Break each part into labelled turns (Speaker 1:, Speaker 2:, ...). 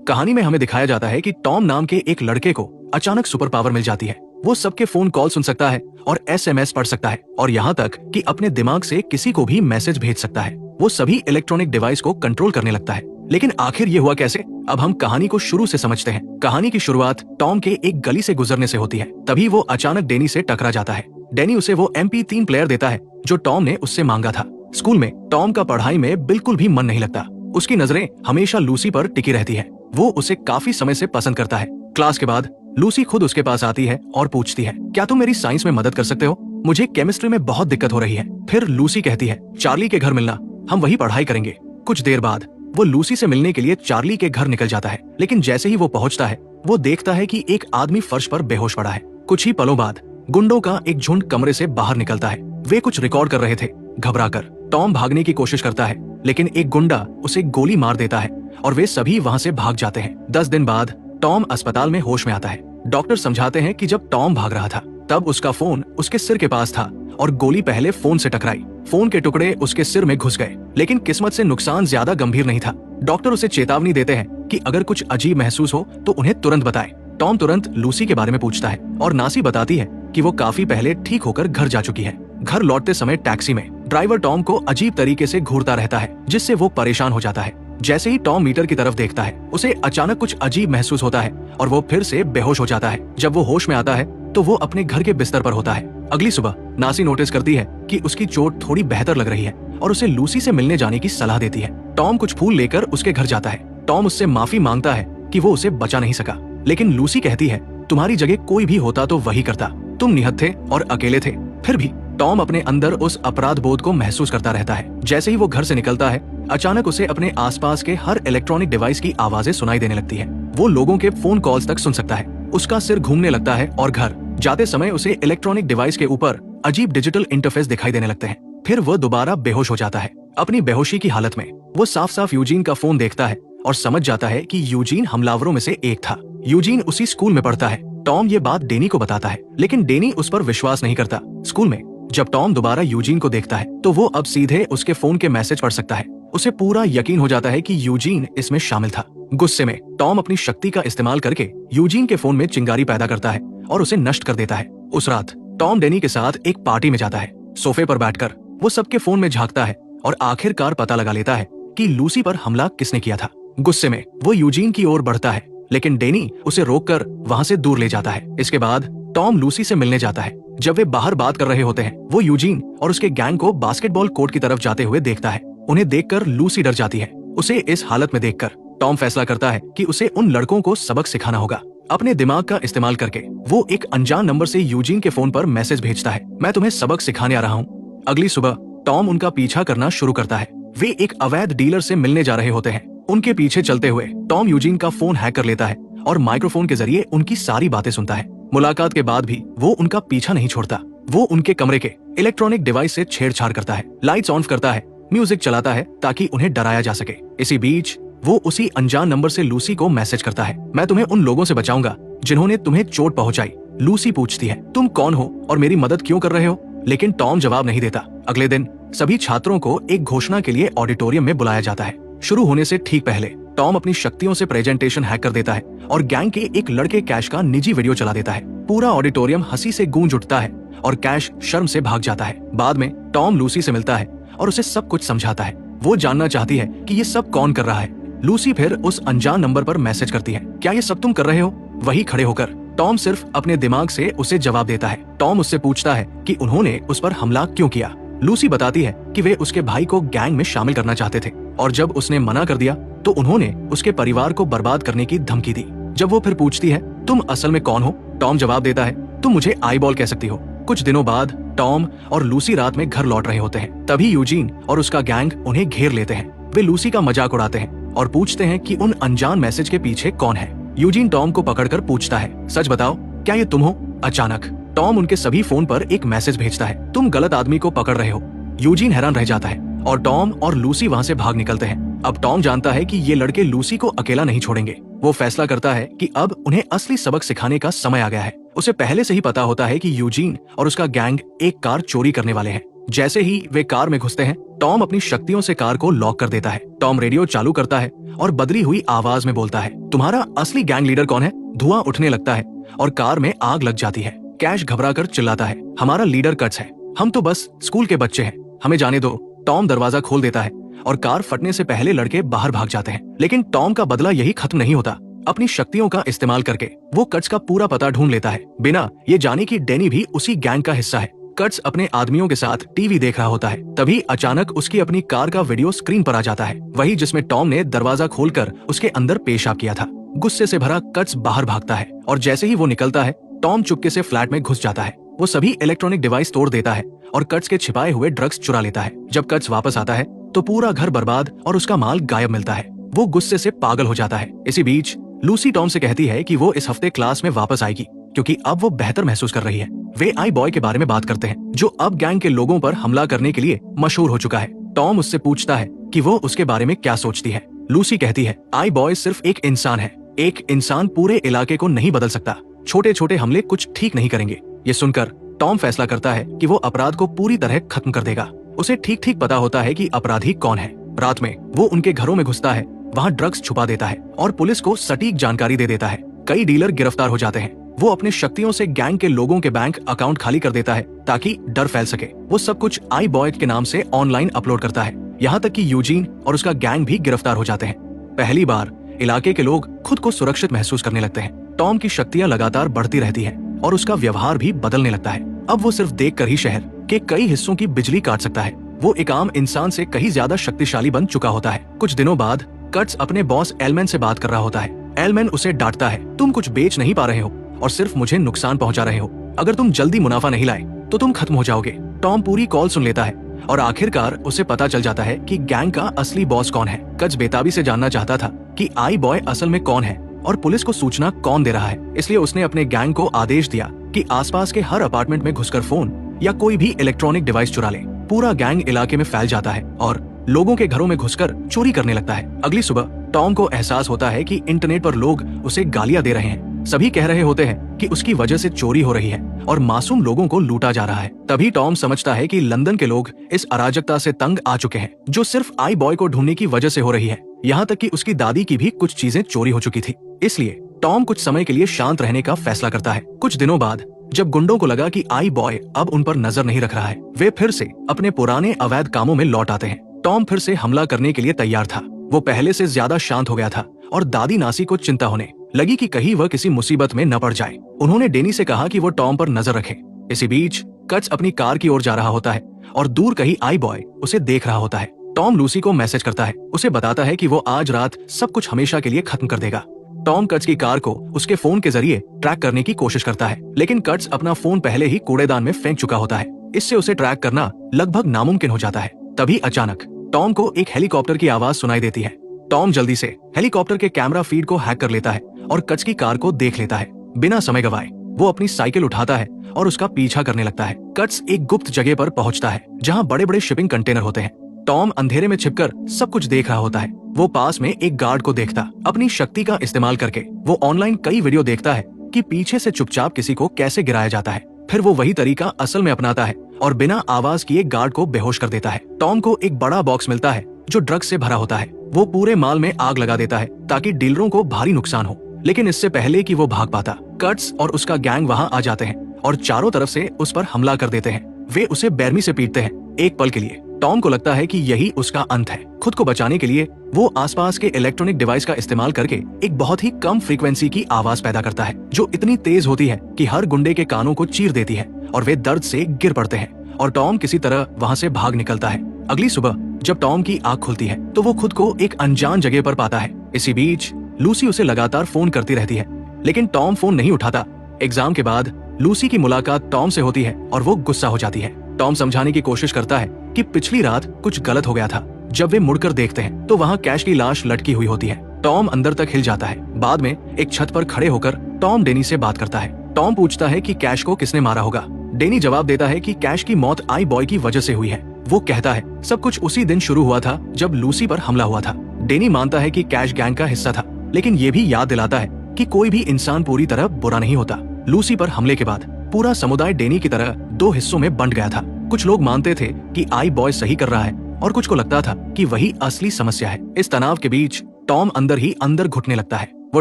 Speaker 1: कहानी में हमें दिखाया जाता है कि टॉम नाम के एक लड़के को अचानक सुपर पावर मिल जाती है। वो सबके फोन कॉल सुन सकता है और SMS पढ़ सकता है और यहाँ तक कि अपने दिमाग से किसी को भी मैसेज भेज सकता है। वो सभी इलेक्ट्रॉनिक डिवाइस को कंट्रोल करने लगता है। लेकिन आखिर ये हुआ कैसे? अब हम कहानी को शुरू से समझते हैं। कहानी की शुरुआत टॉम के एक गली से गुजरने से होती है। तभी वो अचानक डेनी से टकरा जाता है। डेनी उसे वो MP3 प्लेयर देता है जो टॉम ने उससे मांगा था। स्कूल में टॉम का पढ़ाई में बिल्कुल भी मन नहीं लगता। उसकी नजरें हमेशा लूसी पर टिकी रहती है। वो उसे काफी समय से पसंद करता है। क्लास के बाद लूसी खुद उसके पास आती है और पूछती है, क्या तुम मेरी साइंस में मदद कर सकते हो? मुझे केमिस्ट्री में बहुत दिक्कत हो रही है। फिर लूसी कहती है, चार्ली के घर मिलना, हम वही पढ़ाई करेंगे। कुछ देर बाद वो लूसी से मिलने के लिए चार्ली के घर निकल जाता है। लेकिन जैसे ही वो पहुंचता है वो देखता है कि एक आदमी फर्श पर बेहोश पड़ा है। कुछ ही पलों बाद गुंडों का एक झुंड कमरे से बाहर निकलता है। वे कुछ रिकॉर्ड कर रहे थे। घबराकर टॉम भागने की कोशिश करता है, लेकिन एक गुंडा उसे गोली मार देता है और वे सभी वहां से भाग जाते हैं। 10 दिन बाद टॉम अस्पताल में होश में आता है। डॉक्टर समझाते हैं कि जब टॉम भाग रहा था तब उसका फोन उसके सिर के पास था और गोली पहले फोन से टकराई। फोन के टुकड़े उसके सिर में घुस गए, लेकिन किस्मत से नुकसान ज्यादा गंभीर नहीं था। डॉक्टर उसे चेतावनी देते हैं कि अगर कुछ अजीब महसूस हो तो उन्हें तुरंत बताएं। टॉम तुरंत लूसी के बारे में पूछता है और नासी बताती है कि वो काफी पहले ठीक होकर घर जा चुकी है। घर लौटते समय टैक्सी में ड्राइवर टॉम को अजीब तरीके से घूरता रहता है, जिससे वो परेशान हो जाता है। जैसे ही टॉम मीटर की तरफ देखता है उसे अचानक कुछ अजीब महसूस होता है और वो फिर से बेहोश हो जाता है। जब वो होश में आता है तो वो अपने घर के बिस्तर पर होता है। अगली सुबह नासी नोटिस करती है कि उसकी चोट थोड़ी बेहतर लग रही है और उसे लूसी से मिलने जाने की सलाह देती है। टॉम कुछ फूल लेकर उसके घर जाता है। टॉम उससे माफी मांगता है कि वो उसे बचा नहीं सका, लेकिन लूसी कहती है, तुम्हारी जगह कोई भी होता तो वही करता। तुम निहत्थ थे और अकेले थे। फिर भी टॉम अपने अंदर उस अपराध बोध को महसूस करता रहता है। जैसे ही वो घर से निकलता है अचानक उसे अपने आसपास के हर इलेक्ट्रॉनिक डिवाइस की आवाजें सुनाई देने लगती है। वो लोगों के फोन कॉल्स तक सुन सकता है। उसका सिर घूमने लगता है और घर जाते समय उसे इलेक्ट्रॉनिक डिवाइस के ऊपर अजीब डिजिटल इंटरफेस दिखाई देने लगते हैं। फिर वो दोबारा बेहोश हो जाता है। अपनी बेहोशी की हालत में वो साफ साफ यूजीन का फोन देखता है और समझ जाता है कि यूजीन हमलावरों में से एक था। यूजीन उसी स्कूल में पढ़ता है। टॉम ये बात डेनी को बताता है, लेकिन डेनी उस पर विश्वास नहीं करता। स्कूल में जब टॉम दोबारा यूजीन को देखता है तो वो अब सीधे उसके फोन के मैसेज पढ़ सकता है। उसे पूरा यकीन हो जाता है कि यूजीन इसमें शामिल था। गुस्से में टॉम अपनी शक्ति का इस्तेमाल करके यूजीन के फोन में चिंगारी पैदा करता है और उसे नष्ट कर देता है। उस रात टॉम डेनी के साथ एक पार्टी में जाता है। सोफे पर बैठकर वो सबके फोन में झांकता है और आखिरकार पता लगा लेता है कि लूसी पर हमला किसने किया था। गुस्से में वो यूजीन की ओर बढ़ता है, लेकिन डेनी उसे रोककर वहां से दूर ले जाता है। इसके बाद टॉम लूसी से मिलने जाता है। जब वे बाहर बात कर रहे होते हैं वो यूजीन और उसके गैंग को बास्केटबॉल कोर्ट की तरफ जाते हुए देखता है। उन्हें देखकर लूसी डर जाती है। उसे इस हालत में देखकर टॉम फैसला करता है कि उसे उन लड़कों को सबक सिखाना होगा। अपने दिमाग का इस्तेमाल करके वो एक अनजान नंबर से यूजीन के फोन पर मैसेज भेजता है, मैं तुम्हें सबक सिखाने आ रहा हूँ। अगली सुबह टॉम उनका पीछा करना शुरू करता है। वे एक अवैध डीलर से मिलने जा रहे होते हैं। उनके पीछे चलते हुए टॉम यूजीन का फोन हैक कर लेता है और माइक्रोफोन के जरिए उनकी सारी बातें सुनता है। मुलाकात के बाद भी वो उनका पीछा नहीं छोड़ता। वो उनके कमरे के इलेक्ट्रॉनिक डिवाइस से छेड़छाड़ करता है, लाइट्स ऑन करता है, म्यूजिक चलाता है ताकि उन्हें डराया जा सके। इसी बीच वो उसी अनजान नंबर से लूसी को मैसेज करता है, मैं तुम्हें उन लोगों से बचाऊंगा जिन्होंने तुम्हें चोट पहुंचाई। लूसी पूछती है, तुम कौन हो और मेरी मदद क्यों कर रहे हो? लेकिन टॉम जवाब नहीं देता। अगले दिन सभी छात्रों को एक घोषणा के लिए ऑडिटोरियम में बुलाया जाता है। शुरू होने से ठीक पहले टॉम अपनी शक्तियों से प्रेजेंटेशन हैक कर देता है और गैंग के एक लड़के कैश का निजी वीडियो चला देता है। पूरा ऑडिटोरियम हंसी से गूंज उठता है और कैश शर्म से भाग जाता है। बाद में टॉम लूसी से मिलता है और उसे सब कुछ समझाता है। वो जानना चाहती है कि ये सब कौन कर रहा है। लूसी फिर उस अनजान नंबर पर मैसेज करती है, क्या ये सब तुम कर रहे हो? वही खड़े होकर टॉम सिर्फ अपने दिमाग से उसे जवाब देता है। टॉम उससे पूछता है कि उन्होंने उस पर हमला क्यों किया। लूसी बताती है कि वे उसके भाई को गैंग में शामिल करना चाहते थे और जब उसने मना कर दिया तो उन्होंने उसके परिवार को बर्बाद करने की धमकी दी। जब वो फिर पूछती है, तुम असल में कौन हो? टॉम जवाब देता है, तुम मुझे आईबॉल कह सकती हो। कुछ दिनों बाद टॉम और लूसी रात में घर लौट रहे होते हैं। तभी यूजीन और उसका गैंग उन्हें घेर लेते हैं। वे लूसी का मजाक उड़ाते हैं और पूछते हैं कि उन अनजान मैसेज के पीछे कौन है। यूजीन टॉम को पकड़कर पूछता है, सच बताओ, क्या ये तुम हो? अचानक टॉम उनके सभी फोन पर एक मैसेज भेजता है, तुम गलत आदमी को पकड़ रहे हो। यूजीन हैरान रह जाता है और टॉम और लूसी वहाँ से भाग निकलते हैं। अब टॉम जानता है कि ये लड़के लूसी को अकेला नहीं छोड़ेंगे। वो फैसला करता है कि अब उन्हें असली सबक सिखाने का समय आ गया है। उसे पहले से ही पता होता है कि यूजीन और उसका गैंग एक कार चोरी करने वाले हैं। जैसे ही वे कार में घुसते हैं, टॉम अपनी शक्तियों से कार को लॉक कर देता है। टॉम रेडियो चालू करता है और बदली हुई आवाज में बोलता है, तुम्हारा असली गैंग लीडर कौन है? धुआं उठने लगता है और कार में आग लग जाती है। कैश घबराकर चिल्लाता है, हमारा लीडर कट्स है, हम तो बस स्कूल के बच्चे हैं, हमें जाने दो। टॉम दरवाजा खोल देता है और कार फटने से पहले लड़के बाहर भाग जाते हैं। लेकिन टॉम का बदला यही खत्म नहीं होता। अपनी शक्तियों का इस्तेमाल करके वो कट्स का पूरा पता ढूंढ लेता है, बिना ये जाने कि डैनी भी उसी गैंग का हिस्सा है। कट्स अपने आदमियों के साथ टीवी देख रहा होता है, तभी अचानक उसकी अपनी कार का वीडियो स्क्रीन पर आ जाता है, वही जिसमें टॉम ने दरवाजा खोलकर उसके अंदर पेशाब किया था। गुस्से से भरा कट्स बाहर भागता है और जैसे ही वो निकलता है, टॉम चुपके से फ्लैट में घुस जाता है। वो सभी इलेक्ट्रॉनिक डिवाइस तोड़ देता है और कट्स के छिपाए हुए ड्रग्स चुरा लेता है। जब कट्स वापस आता है तो पूरा घर बर्बाद और उसका माल गायब मिलता है। वो गुस्से से पागल हो जाता है। इसी बीच लूसी टॉम से कहती है कि वो इस हफ्ते क्लास में वापस आएगी, क्योंकि अब वो बेहतर महसूस कर रही है। वे आई बॉय के बारे में बात करते हैं, जो अब गैंग के लोगों पर हमला करने के लिए मशहूर हो चुका है। टॉम उससे पूछता है कि वो उसके बारे में क्या सोचती है। लूसी कहती है, आई बॉय सिर्फ एक इंसान है, एक इंसान पूरे इलाके को नहीं बदल सकता, छोटे छोटे हमले कुछ ठीक नहीं करेंगे। ये सुनकर टॉम फैसला करता है कि वो अपराध को पूरी तरह खत्म कर देगा। उसे ठीक ठीक पता होता है कि अपराधी कौन है। रात में वो उनके घरों में घुसता है, वहाँ ड्रग्स छुपा देता है और पुलिस को सटीक जानकारी दे देता है। कई डीलर गिरफ्तार हो जाते हैं। वो अपने शक्तियों से गैंग के लोगों के बैंक अकाउंट खाली कर देता है ताकि डर फैल सके। वो सब कुछ आई बॉय के नाम से ऑनलाइन अपलोड करता है। यहाँ तक कि यूजीन और उसका गैंग भी गिरफ्तार हो जाते हैं। पहली बार इलाके के लोग खुद को सुरक्षित महसूस करने लगते हैं। टॉम की शक्तियाँ लगातार बढ़ती रहती है और उसका व्यवहार भी बदलने लगता है। अब वो सिर्फ देखकर ही शहर के कई हिस्सों की बिजली काट सकता है। वो एक आम इंसान से कहीं ज्यादा शक्तिशाली बन चुका होता है। कुछ दिनों बाद कट्स अपने बॉस एलमैन से बात कर रहा होता है। एलमैन उसे डांटता है, तुम कुछ बेच नहीं पा रहे हो और सिर्फ मुझे नुकसान पहुंचा रहे हो। अगर तुम जल्दी मुनाफा नहीं लाए तो तुम खत्म हो जाओगे। टॉम पूरी कॉल सुन लेता है और आखिरकार उसे पता चल जाता है कि गैंग का असली बॉस कौन है। कट्स बेताबी से जानना चाहता था कि आई बॉय असल में कौन है और पुलिस को सूचना कौन दे रहा है। इसलिए उसने अपने गैंग को आदेश दिया कि आसपास के हर अपार्टमेंट में घुसकर फोन या कोई भी इलेक्ट्रॉनिक डिवाइस चुरा ले। पूरा गैंग इलाके में फैल जाता है और लोगों के घरों में घुसकर चोरी करने लगता है। अगली सुबह टॉम को एहसास होता है कि इंटरनेट पर लोग उसे गालियां दे रहे हैं। सभी कह रहे होते हैं कि उसकी वजह से चोरी हो रही है और मासूम लोगों को लूटा जा रहा है। तभी टॉम समझता है कि लंदन के लोग इस अराजकता से तंग आ चुके हैं, जो सिर्फ आई बॉय को ढूंढने की वजह से हो रही है। यहाँ तक कि उसकी दादी की भी कुछ चीजें चोरी हो चुकी थी। इसलिए टॉम कुछ समय के लिए शांत रहने का फैसला करता है। कुछ दिनों बाद जब गुंडों को लगा कि आई बॉय अब उन पर नजर नहीं रख रहा है, वे फिर से अपने पुराने अवैध कामों में लौट आते हैं। टॉम फिर से हमला करने के लिए तैयार था। वो पहले से ज्यादा शांत हो गया था और दादी नासी को चिंता होने लगी कि कहीं वह किसी मुसीबत में न पड़ जाए। उन्होंने डेनी से कहा कि वो टॉम पर नजर रखे। इसी बीच कट्स अपनी कार की ओर जा रहा होता है और दूर कहीं आई बॉय उसे देख रहा होता है। टॉम लूसी को मैसेज करता है, उसे बताता है कि वो आज रात सब कुछ हमेशा के लिए खत्म कर देगा। टॉम कट्स की कार को उसके फोन के जरिए ट्रैक करने की कोशिश करता है, लेकिन कट्स अपना फोन पहले ही कूड़ेदान में फेंक चुका होता है। इससे उसे ट्रैक करना लगभग नामुमकिन हो जाता है। तभी अचानक टॉम को एक हेलीकॉप्टर की आवाज सुनाई देती है। टॉम जल्दी से हेलीकॉप्टर के कैमरा फीड को हैक कर लेता है और कट्स की कार को देख लेता है। बिना समय गवाए वो अपनी साइकिल उठाता है और उसका पीछा करने लगता है। कट्स एक गुप्त जगह पर पहुंचता है जहां बड़े बड़े शिपिंग कंटेनर होते हैं। टॉम अंधेरे में छिपकर सब कुछ देख रहा होता है। वो पास में एक गार्ड को देखता। अपनी शक्ति का इस्तेमाल करके वो ऑनलाइन कई वीडियो देखता है कि पीछे से चुपचाप किसी को कैसे गिराया जाता है। फिर वो वही तरीका असल में अपनाता है और बिना आवाज किए गार्ड को बेहोश कर देता है। टॉम को एक बड़ा बॉक्स मिलता है जो ड्रग्स से भरा होता है। वो पूरे माल में आग लगा देता है ताकि डीलरों को भारी नुकसान हो, लेकिन इससे पहले कि वो भाग पाता, कट्स और उसका गैंग वहां आ जाते हैं और चारों तरफ से उस पर हमला कर देते हैं। वे उसे बेरमी से पीटते हैं। एक पल के लिए टॉम को लगता है कि यही उसका अंत है। खुद को बचाने के लिए वो आसपास के इलेक्ट्रॉनिक डिवाइस का इस्तेमाल करके एक बहुत ही कम फ्रीक्वेंसी की आवाज पैदा करता है, जो इतनी तेज होती है कि हर गुंडे के कानों को चीर देती है और वे दर्द से गिर पड़ते हैं और टॉम किसी तरह वहां से भाग निकलता है। अगली सुबह जब टॉम की आंख खुलती है तो वो खुद को एक अनजान जगह पर पाता है। इसी बीच लूसी उसे लगातार फोन करती रहती है, लेकिन टॉम फोन नहीं उठाता। एग्जाम के बाद लूसी की मुलाकात टॉम से होती है और वो गुस्सा हो जाती है। टॉम समझाने की कोशिश करता है कि पिछली रात कुछ गलत हो गया था। जब वे मुड़कर देखते हैं तो वहाँ कैश की लाश लटकी हुई होती है। टॉम अंदर तक हिल जाता है। बाद में एक छत पर खड़े होकर टॉम डेनी से बात करता है। टॉम पूछता है कि कैश को किसने मारा होगा। डेनी जवाब देता है कि कैश की मौत आई बॉय की वजह से हुई है। वो कहता है सब कुछ उसी दिन शुरू हुआ था जब लूसी पर हमला हुआ था। डेनी मानता है कि कैश गैंग का हिस्सा था, लेकिन ये भी याद दिलाता है कि कोई भी इंसान पूरी तरह बुरा नहीं होता। लूसी पर हमले के बाद पूरा समुदाय डेनी की तरह दो हिस्सों में बंट गया था। कुछ लोग मानते थे कि आई बॉय सही कर रहा है और कुछ को लगता था कि वही असली समस्या है। इस तनाव के बीच टॉम अंदर ही अंदर घुटने लगता है। वो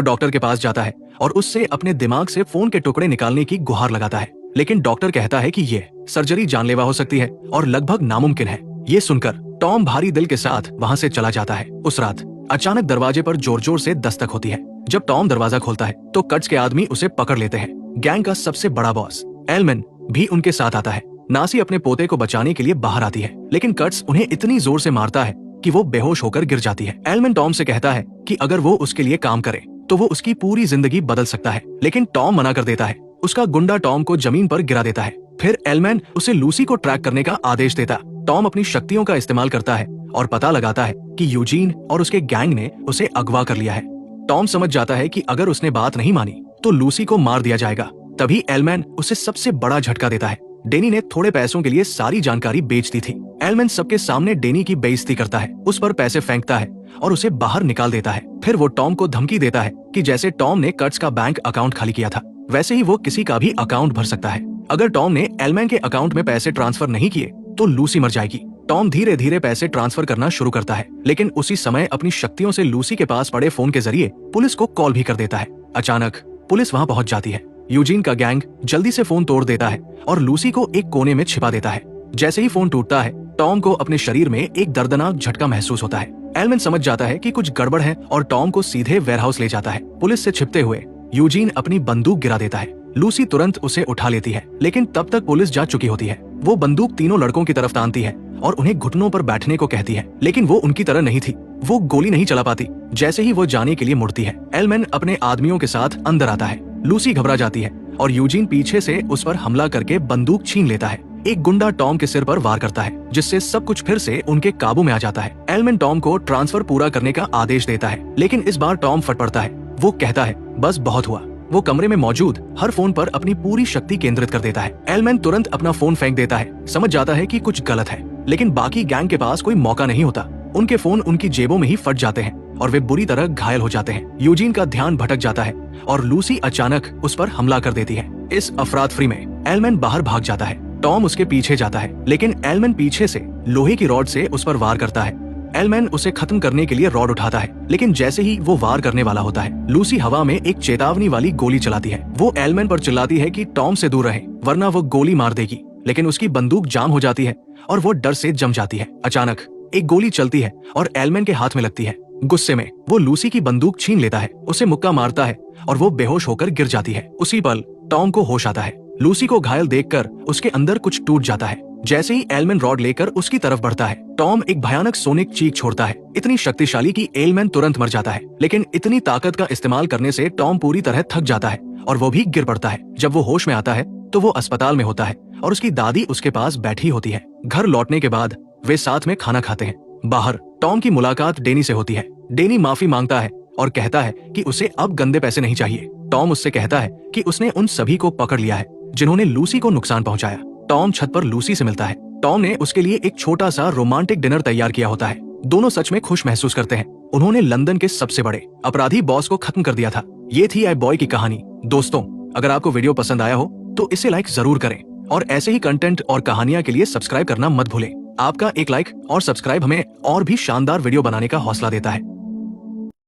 Speaker 1: डॉक्टर के पास जाता है और उससे अपने दिमाग से फोन के टुकड़े निकालने की गुहार लगाता है, लेकिन डॉक्टर कहता है कि ये सर्जरी जानलेवा हो सकती है और लगभग नामुमकिन है। ये सुनकर टॉम भारी दिल के साथ वहाँ से चला जाता है। उस रात अचानक दरवाजे पर जोर जोर से दस्तक होती है। जब टॉम दरवाजा खोलता है तो कट्स के आदमी उसे पकड़ लेते हैं। गैंग का सबसे बड़ा बॉस एलमैन भी उनके साथ आता है। नासी अपने पोते को बचाने के लिए बाहर आती है, लेकिन कट्स उन्हें इतनी जोर से मारता है कि वो बेहोश होकर गिर जाती है। एलमैन टॉम से कहता है कि अगर वो उसके लिए काम करे तो वो उसकी पूरी जिंदगी बदल सकता है, लेकिन टॉम मना कर देता है। उसका गुंडा टॉम को जमीन पर गिरा देता है। फिर एलमैन उसे लूसी को ट्रैक करने का आदेश देता। टॉम अपनी शक्तियों का इस्तेमाल करता है और पता लगाता है कि यूजीन और उसके गैंग ने उसे अगवा कर लिया है। टॉम समझ जाता है कि अगर उसने बात नहीं मानी तो लूसी को मार दिया जाएगा। तभी एलमैन उसे सबसे बड़ा झटका देता है। डेनी ने थोड़े पैसों के लिए सारी जानकारी बेच दी थी। एलमैन सबके सामने डेनी की बेइज्जती करता है, उस पर पैसे फेंकता है और उसे बाहर निकाल देता है। फिर वो टॉम को धमकी देता है कि जैसे टॉम ने कट्स का बैंक अकाउंट खाली किया था, वैसे ही वो किसी का भी अकाउंट भर सकता है। अगर टॉम ने एलमैन के अकाउंट में पैसे ट्रांसफर नहीं किए तो लूसी मर जाएगी। टॉम धीरे धीरे पैसे ट्रांसफर करना शुरू करता है, लेकिन उसी समय अपनी शक्तियों से लूसी के पास पड़े फोन के जरिए पुलिस को कॉल भी कर देता है। अचानक पुलिस वहां पहुंच जाती है। यूजीन का गैंग जल्दी से फोन तोड़ देता है और लूसी को एक कोने में छिपा देता है। जैसे ही फोन टूटता है, टॉम को अपने शरीर में एक दर्दनाक झटका महसूस होता है। एलमैन समझ जाता है कि कुछ गड़बड़ है और टॉम को सीधे वेयरहाउस ले जाता है। पुलिस से छिपते हुए यूजीन अपनी बंदूक गिरा देता है। लूसी तुरंत उसे उठा लेती है, लेकिन तब तक पुलिस जा चुकी होती है। वो बंदूक तीनों लड़कों की तरफ तानती है और उन्हें घुटनों पर बैठने को कहती है, लेकिन वो उनकी तरह नहीं थी। वो गोली नहीं चला पाती। जैसे ही वो जाने के लिए मुड़ती है, एलमैन अपने आदमियों के साथ अंदर आता है। लूसी घबरा जाती है और यूजीन पीछे से उस पर हमला करके बंदूक छीन लेता है। एक गुंडा टॉम के सिर पर वार करता है, जिससे सब कुछ फिर से उनके काबू में आ जाता है। एलमैन टॉम को ट्रांसफर पूरा करने का आदेश देता है, लेकिन इस बार टॉम फट पड़ता है। वो कहता है बस बहुत हुआ। वो कमरे में मौजूद हर फोन पर अपनी पूरी शक्ति केंद्रित कर देता है। एलमैन तुरंत अपना फोन फेंक देता है, समझ जाता है कि कुछ गलत है, लेकिन बाकी गैंग के पास कोई मौका नहीं होता। उनके फोन उनकी जेबों में ही फट जाते हैं और वे बुरी तरह घायल हो जाते हैं। यूजीन का ध्यान भटक जाता है और लूसी अचानक उस पर हमला कर देती है। इस अफरातफरी में एलमैन बाहर भाग जाता है। टॉम उसके पीछे जाता है, लेकिन एलमैन पीछे से लोहे की रॉड से उस पर वार करता है। एलमैन उसे खत्म करने के लिए रॉड उठाता है, लेकिन जैसे ही वो वार करने वाला होता है, लूसी हवा में एक चेतावनी वाली गोली चलाती है। वो एलमैन पर चिल्लाती है कि टॉम से दूर रहे, वरना वो गोली मार देगी, लेकिन उसकी बंदूक जाम हो जाती है और वो डर से जम जाती है। अचानक एक गोली चलती है और एलमैन के हाथ में लगती है। गुस्से में वो लूसी की बंदूक छीन लेता है, उसे मुक्का मारता है और वो बेहोश होकर गिर जाती है। उसी पल टॉम को होश आता है। लूसी को घायल देखकर उसके अंदर कुछ टूट जाता है। जैसे ही एलमैन रॉड लेकर उसकी तरफ बढ़ता है, टॉम एक भयानक सोनिक चीख छोड़ता है, इतनी शक्तिशाली कि एलमैन तुरंत मर जाता है। लेकिन इतनी ताकत का इस्तेमाल करने से टॉम पूरी तरह थक जाता है और वो भी गिर पड़ता है। जब वो होश में आता है तो वो अस्पताल में होता है और उसकी दादी उसके पास बैठी होती है। घर लौटने के बाद वे साथ में खाना खाते हैं। बाहर टॉम की मुलाकात डेनी से होती है। डेनी माफी मांगता है और कहता है कि उसे अब गंदे पैसे नहीं चाहिए। टॉम उससे कहता है कि उसने उन सभी को पकड़ लिया है जिन्होंने लूसी को नुकसान पहुंचाया। टॉम छत पर लूसी से मिलता है। टॉम ने उसके लिए एक छोटा सा रोमांटिक डिनर तैयार किया होता है। दोनों सच में खुश महसूस करते हैं। उन्होंने लंदन के सबसे बड़े अपराधी बॉस को खत्म कर दिया था। ये थी आई बॉय की कहानी। दोस्तों, अगर आपको वीडियो पसंद आया हो तो इसे लाइक जरूर करें और ऐसे ही कंटेंट और कहानियां के लिए सब्सक्राइब करना मत भूलें। आपका एक लाइक और सब्सक्राइब हमें और भी शानदार वीडियो बनाने का हौसला देता है।